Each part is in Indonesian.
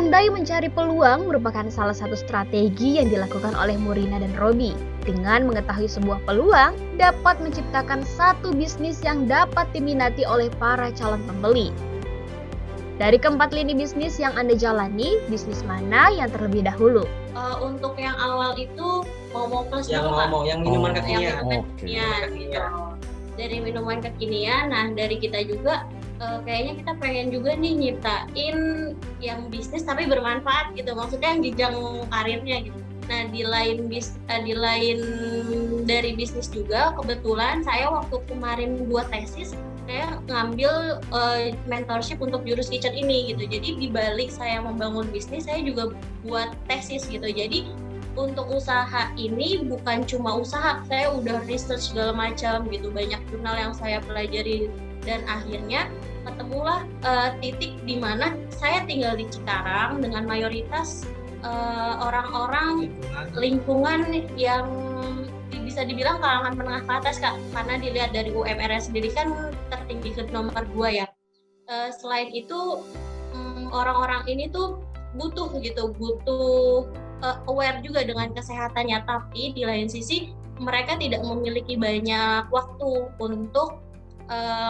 Pandai mencari peluang merupakan salah satu strategi yang dilakukan oleh Murina dan Robby. Dengan mengetahui sebuah peluang, dapat menciptakan satu bisnis yang dapat diminati oleh para calon pembeli. Dari keempat lini bisnis yang Anda jalani, bisnis mana yang terlebih dahulu? Untuk yang awal itu Momo Plus Yang dulu, Kak. ngomong, yang minuman kekinian. Yang minuman kekinian, gitu. Dari minuman kekinian, nah dari kita juga kayaknya kita pengen juga nih nyiptain yang bisnis tapi bermanfaat gitu, maksudnya yang jenjang karirnya gitu. Nah di lain dari bisnis juga, kebetulan saya waktu kemarin buat tesis saya ngambil mentorship untuk jurus kitchen ini gitu. Jadi di balik saya membangun bisnis, saya juga buat tesis gitu. Jadi untuk usaha ini bukan cuma usaha, saya udah research segala macam gitu, banyak jurnal yang saya pelajari, dan akhirnya ketemulah titik di mana saya tinggal di Cikarang dengan mayoritas orang-orang lingkungan yang bisa dibilang kalangan menengah ke atas, Kak, karena dilihat dari UMR sendiri kan tertinggi ke nomor 2 ya. Selain itu orang-orang ini tuh butuh aware juga dengan kesehatannya, tapi di lain sisi mereka tidak memiliki banyak waktu untuk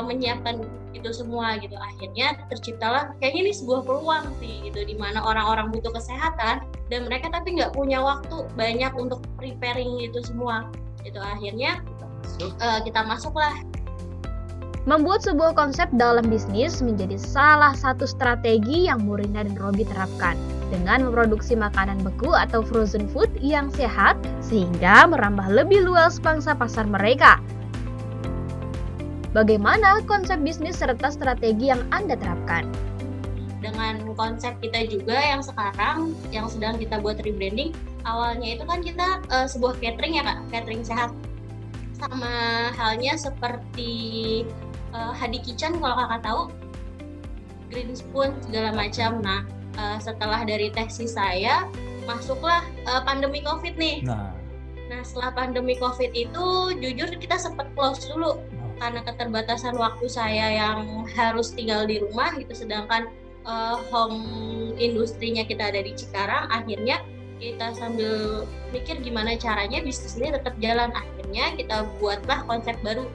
menyiapkan itu semua gitu. Akhirnya terciptalah kayaknya ini sebuah peluang sih gitu, di mana orang-orang butuh kesehatan dan mereka tapi nggak punya waktu banyak untuk preparing itu semua gitu. Akhirnya kita masuklah. Membuat sebuah konsep dalam bisnis menjadi salah satu strategi yang Murina dan Robby terapkan dengan memproduksi makanan beku atau frozen food yang sehat sehingga merambah lebih luas pangsa pasar mereka. Bagaimana konsep bisnis serta strategi yang Anda terapkan? Dengan konsep kita juga yang sekarang, yang sedang kita buat rebranding, awalnya itu kan kita sebuah catering ya, Kak, catering sehat. Sama halnya seperti Hadi Kitchen kalau Kakak tahu, Green Spoon segala macam. Nah, setelah dari tesis saya, masuklah pandemi COVID nih. Nah, setelah pandemi COVID itu, jujur kita sempat close dulu karena keterbatasan waktu saya yang harus tinggal di rumah gitu, sedangkan home industrinya kita ada di Cikarang. Akhirnya kita sambil mikir gimana caranya bisnis ini tetap jalan. Akhirnya kita buatlah konsep baru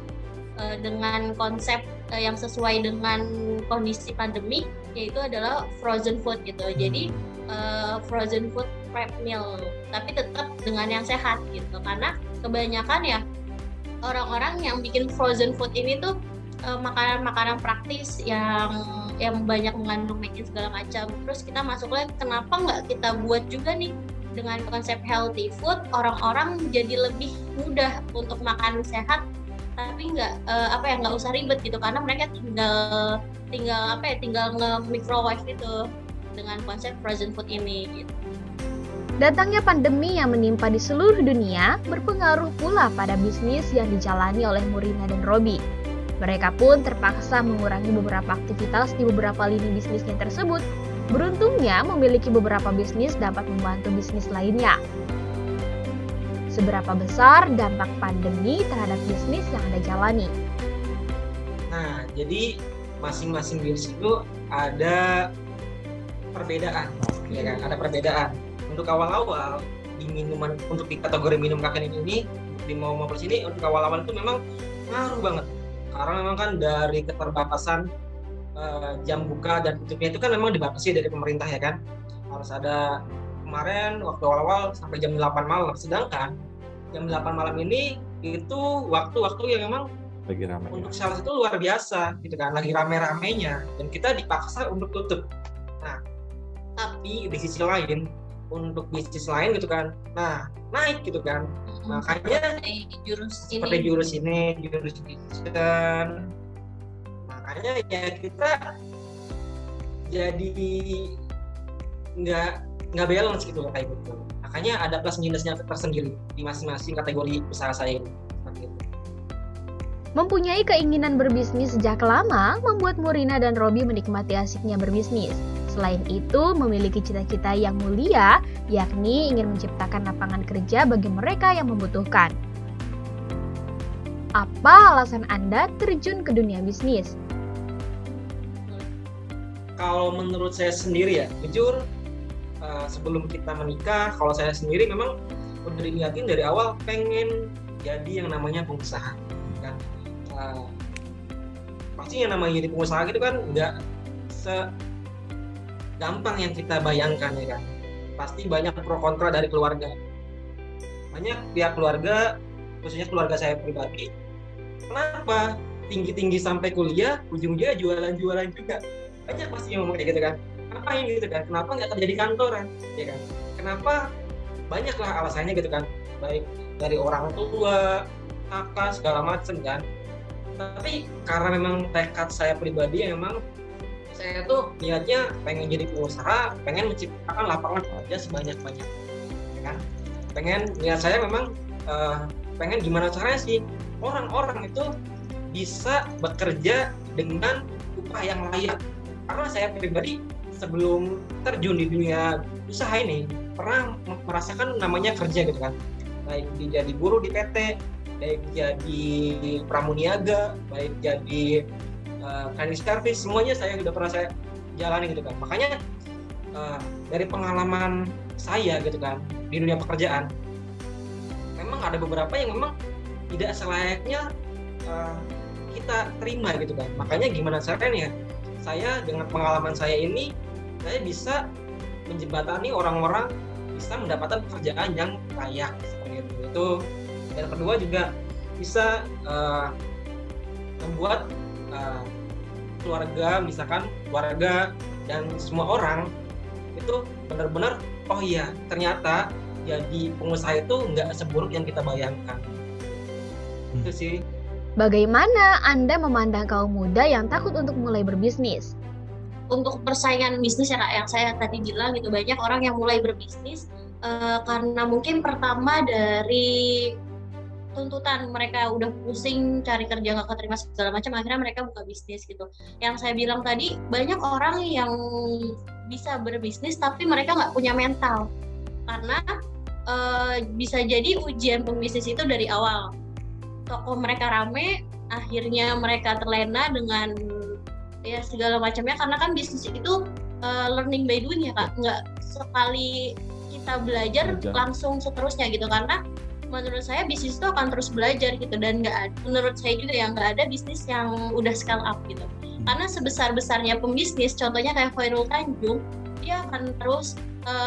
dengan konsep yang sesuai dengan kondisi pandemi, yaitu adalah frozen food gitu. Jadi frozen food prep meal, tapi tetap dengan yang sehat gitu, karena kebanyakan ya orang-orang yang bikin frozen food ini tuh makanan-makanan praktis yang banyak mengandung macam segala macam. Terus kita masuknya, kenapa nggak kita buat juga nih dengan konsep healthy food, orang-orang jadi lebih mudah untuk makan sehat, tapi nggak usah ribet gitu, karena mereka tinggal nge-microwave gitu dengan konsep frozen food ini gitu. Datangnya pandemi yang menimpa di seluruh dunia berpengaruh pula pada bisnis yang dijalani oleh Murina dan Robby. Mereka pun terpaksa mengurangi beberapa aktivitas di beberapa lini bisnisnya tersebut. Beruntungnya memiliki beberapa bisnis dapat membantu bisnis lainnya. Seberapa besar dampak pandemi terhadap bisnis yang Anda jalani? Nah, jadi masing-masing bisnis itu ada perbedaan, ya kan? Ada perbedaan. Untuk awal-awal di minuman, untuk di kategori minum kekinian ini, di Momo Plus ini, untuk awal-awal itu memang ngaruh banget, karena memang kan dari keterbatasan jam buka dan tutupnya itu kan memang dibatasi dari pemerintah ya kan, harus ada kemarin waktu awal-awal sampai jam 8 malam, sedangkan jam 8 malam ini itu waktu-waktu yang memang lagi ramai untuk sales itu luar biasa gitu kan, lagi rame-ramenya, dan kita dipaksa untuk tutup. Nah, tapi di sisi lain untuk bisnis lain gitu kan, nah naik gitu kan, makanya seperti jurus kitchen, makanya ya kita jadi nggak balance gitu loh kayak gitu. Makanya ada plus minusnya tersendiri di masing-masing kategori usaha saya ini. Seperti itu. Mempunyai keinginan berbisnis sejak lama membuat Murina dan Robby menikmati asiknya berbisnis. Selain itu, memiliki cita-cita yang mulia, yakni ingin menciptakan lapangan kerja bagi mereka yang membutuhkan. Apa alasan Anda terjun ke dunia bisnis? Kalau menurut saya sendiri ya, jujur sebelum kita menikah, kalau saya sendiri memang udah diniatin dari awal pengen jadi yang namanya pengusaha kan. Pasti yang namanya jadi pengusaha gitu kan nggak segampang yang kita bayangkan ya kan. Pasti banyak pro kontra dari keluarga, banyak pihak keluarga, khususnya keluarga saya pribadi, kenapa tinggi-tinggi sampai kuliah ujung-ujungnya jualan-jualan juga, banyak pasti yang ngomong kayak gitu kan. Ngapain gitu kan, kenapa nggak kerja di kantoran ya kan, kenapa, banyaklah alasannya gitu kan, baik dari orang tua, kakak, segala macem kan. Tapi karena memang tekad saya pribadi yang memang saya tuh niatnya pengen jadi pengusaha, pengen menciptakan lapangan kerja sebanyak-banyak ya kan. Niat saya memang pengen gimana caranya sih orang-orang itu bisa bekerja dengan upah yang layak. Karena saya pribadi sebelum terjun di dunia usaha ini pernah merasakan namanya kerja gitu kan, baik jadi buruh di PT, baik jadi pramuniaga, baik jadi cleaning service, semuanya saya udah pernah saya jalani gitu kan. Makanya dari pengalaman saya gitu kan di dunia pekerjaan, memang ada beberapa yang memang tidak selayaknya kita terima gitu kan. Makanya gimana caranya saya dengan pengalaman saya ini, saya bisa menjembatani orang-orang bisa mendapatkan pekerjaan yang layak seperti itu. Dan kedua juga bisa membuat keluarga, misalkan keluarga dan semua orang itu benar-benar oh iya ternyata jadi pengusaha itu nggak seburuk yang kita bayangkan. Itu sih. Bagaimana Anda memandang kaum muda yang takut untuk mulai berbisnis? Untuk persaingan bisnis ya Kak, yang saya tadi bilang gitu, banyak orang yang mulai berbisnis karena mungkin pertama dari tuntutan, mereka udah pusing cari kerja nggak keterima segala macam, akhirnya mereka buka bisnis gitu. Yang saya bilang tadi, banyak orang yang bisa berbisnis tapi mereka nggak punya mental, karena bisa jadi ujian pembisnis itu dari awal. Toko mereka rame, akhirnya mereka terlena dengan ya segala macamnya, karena kan bisnis itu learning by doing ya Kak, nggak sekali kita belajar langsung seterusnya gitu. Karena menurut saya bisnis itu akan terus belajar gitu, dan menurut saya juga ya nggak ada bisnis yang udah scale up gitu. Karena sebesar-besarnya pembisnis, contohnya kayak Khairul Tanjung, dia akan terus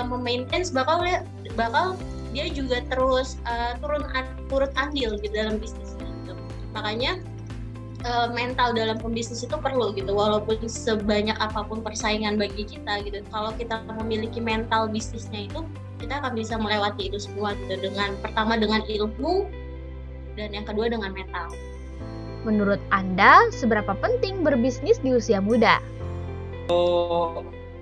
memaintain, bakal dia juga terus turut andil gitu dalam bisnisnya gitu. Makanya mental dalam pembisnis itu perlu gitu, walaupun sebanyak apapun persaingan bagi kita gitu. Kalau kita memiliki mental bisnisnya itu, kita akan bisa melewati itu semua gitu, pertama dengan ilmu, dan yang kedua dengan mental. Menurut Anda, seberapa penting berbisnis di usia muda?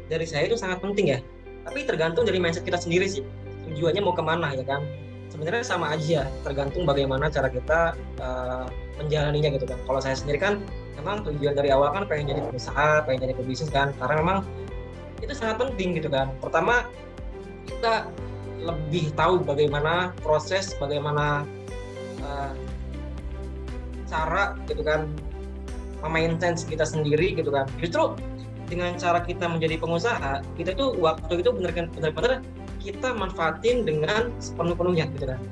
Dari saya itu sangat penting ya, tapi tergantung dari mindset kita sendiri sih, tujuannya mau kemana ya kan. Sebenarnya sama aja, tergantung bagaimana cara kita menjalaninya gitu kan. Kalau saya sendiri kan memang tujuan dari awal kan pengen jadi pengusaha, pengen jadi pebisnis kan, karena memang itu sangat penting gitu kan. Pertama, kita lebih tahu bagaimana proses, bagaimana cara gitu kan memaintain kita sendiri gitu kan. Justru dengan cara kita menjadi pengusaha, kita tuh waktu itu benar-benar kita manfaatin dengan sepenuh-penuhnya gitu kan.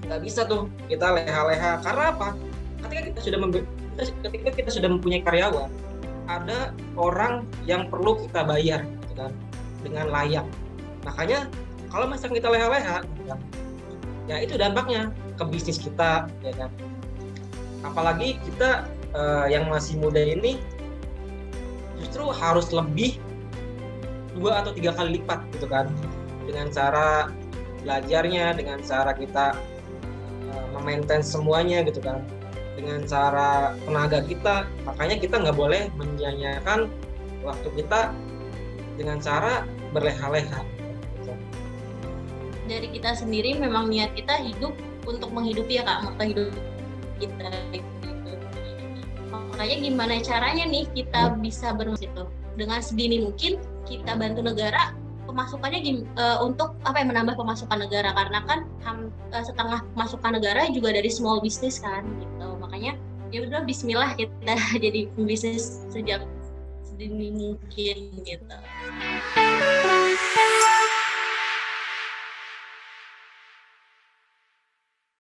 Nggak bisa tuh kita leha-leha, karena apa? Ketika kita sudah mempunyai karyawan, ada orang yang perlu kita bayar gitu kan dengan layak. Makanya kalau misalkan kita leha-leha gitu kan, ya itu dampaknya ke bisnis kita ya kan. Apalagi kita yang masih muda ini justru harus lebih 2 atau 3 kali lipat gitu kan, dengan cara belajarnya, dengan cara kita memaintain semuanya gitu kan, dengan cara tenaga kita. Makanya kita nggak boleh menyia-nyiakan waktu kita dengan cara berleha-leha. Dari kita sendiri memang niat kita hidup untuk menghidupi ya Kak, maka hidup kita gitu. Makanya gimana caranya nih kita bisa itu dengan sedini mungkin kita bantu negara pemasukannya untuk menambah pemasukan negara, karena kan setengah pemasukan negara juga dari small business kan gitu. Makanya ya udah bismillah kita jadi pembisnis sejak sedini mungkin gitu.